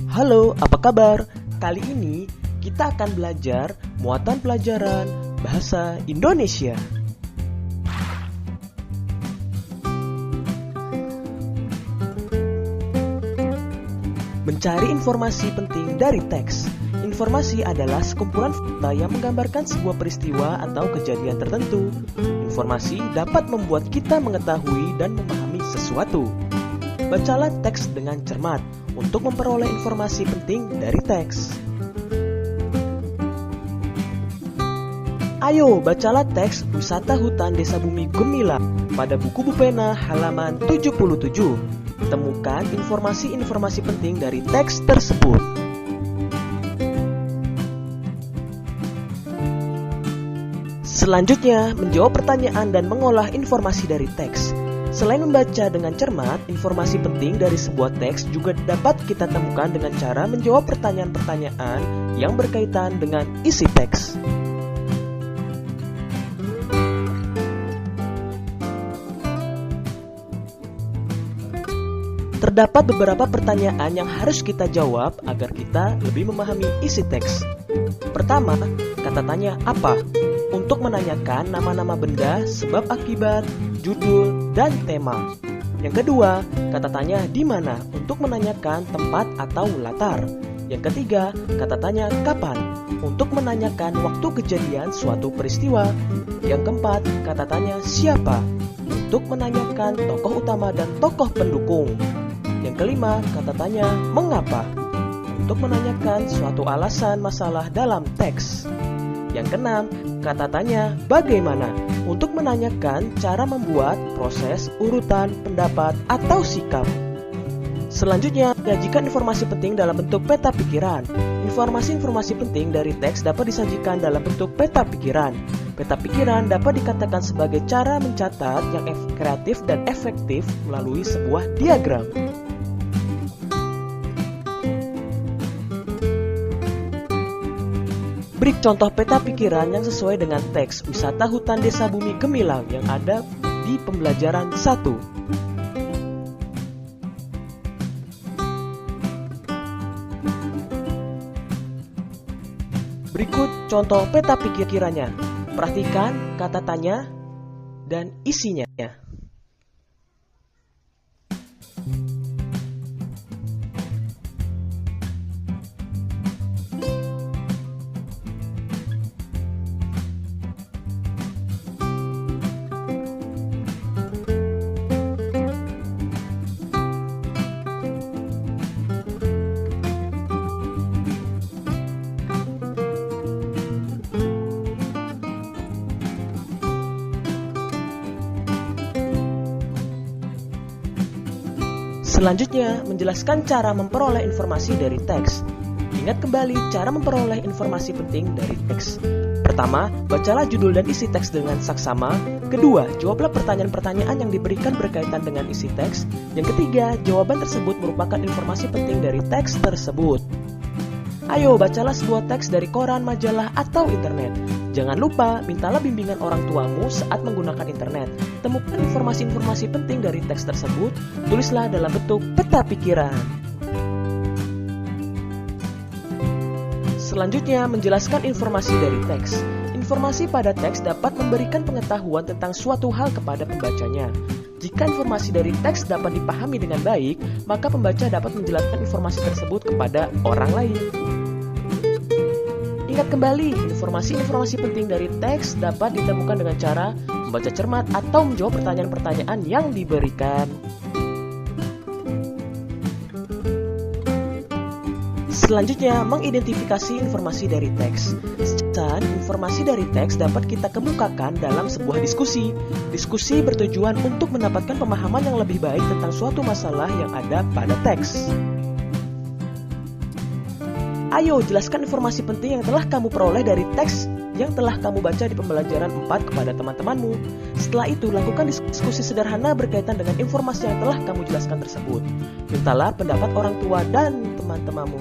Halo, apa kabar? Kali ini kita akan belajar muatan pelajaran bahasa Indonesia. Mencari informasi penting dari teks. Informasi adalah sekumpulan fakta yang menggambarkan sebuah peristiwa atau kejadian tertentu. Informasi dapat membuat kita mengetahui dan memahami sesuatu. Bacalah teks dengan cermat untuk memperoleh informasi penting dari teks. Ayo, bacalah teks Wisata Hutan Desa Bumi Gemilang pada buku Bupena halaman 77. Temukan informasi-informasi penting dari teks tersebut. Selanjutnya, menjawab pertanyaan dan mengolah informasi dari teks. Selain membaca dengan cermat, informasi penting dari sebuah teks juga dapat kita temukan dengan cara menjawab pertanyaan-pertanyaan yang berkaitan dengan isi teks. Terdapat beberapa pertanyaan yang harus kita jawab agar kita lebih memahami isi teks. Pertama, kata tanya apa? Untuk menanyakan nama-nama benda, sebab akibat, judul, dan tema. Yang kedua, kata tanya di mana untuk menanyakan tempat atau latar. Yang ketiga, kata tanya kapan untuk menanyakan waktu kejadian suatu peristiwa. Yang keempat, kata tanya siapa untuk menanyakan tokoh utama dan tokoh pendukung. Yang kelima, kata tanya mengapa untuk menanyakan suatu alasan masalah dalam teks. Yang keenam, kata tanya bagaimana untuk menanyakan cara membuat, proses, urutan, pendapat, atau sikap. Selanjutnya, menyajikan informasi penting dalam bentuk peta pikiran. Informasi-informasi penting dari teks dapat disajikan dalam bentuk peta pikiran. Peta pikiran dapat dikatakan sebagai cara mencatat yang kreatif dan efektif melalui sebuah diagram. Beri contoh peta pikiran yang sesuai dengan teks Wisata Hutan Desa Bumi Gemilang yang ada di pembelajaran 1. Berikut contoh peta pikirannya. Perhatikan kata tanya dan isinya. Selanjutnya, menjelaskan cara memperoleh informasi dari teks. Ingat kembali cara memperoleh informasi penting dari teks. Pertama, bacalah judul dan isi teks dengan saksama. Kedua, jawablah pertanyaan-pertanyaan yang diberikan berkaitan dengan isi teks. Yang ketiga, jawaban tersebut merupakan informasi penting dari teks tersebut. Ayo, bacalah sebuah teks dari koran, majalah, atau internet. Jangan lupa, mintalah bimbingan orang tuamu saat menggunakan internet. Temukan informasi-informasi penting dari teks tersebut, tulislah dalam bentuk peta pikiran. Selanjutnya, menjelaskan informasi dari teks. Informasi pada teks dapat memberikan pengetahuan tentang suatu hal kepada pembacanya. Jika informasi dari teks dapat dipahami dengan baik, maka pembaca dapat menjelaskan informasi tersebut kepada orang lain. Ingat kembali, informasi-informasi penting dari teks dapat ditemukan dengan cara membaca cermat atau menjawab pertanyaan-pertanyaan yang diberikan. Selanjutnya, mengidentifikasi informasi dari teks. Dan informasi dari teks dapat kita kemukakan dalam sebuah diskusi. Diskusi bertujuan untuk mendapatkan pemahaman yang lebih baik tentang suatu masalah yang ada pada teks. Ayo, jelaskan informasi penting yang telah kamu peroleh dari teks yang telah kamu baca di pembelajaran 4 kepada teman-temanmu. Setelah itu, lakukan diskusi sederhana berkaitan dengan informasi yang telah kamu jelaskan tersebut. Mintalah pendapat orang tua dan teman-temanmu.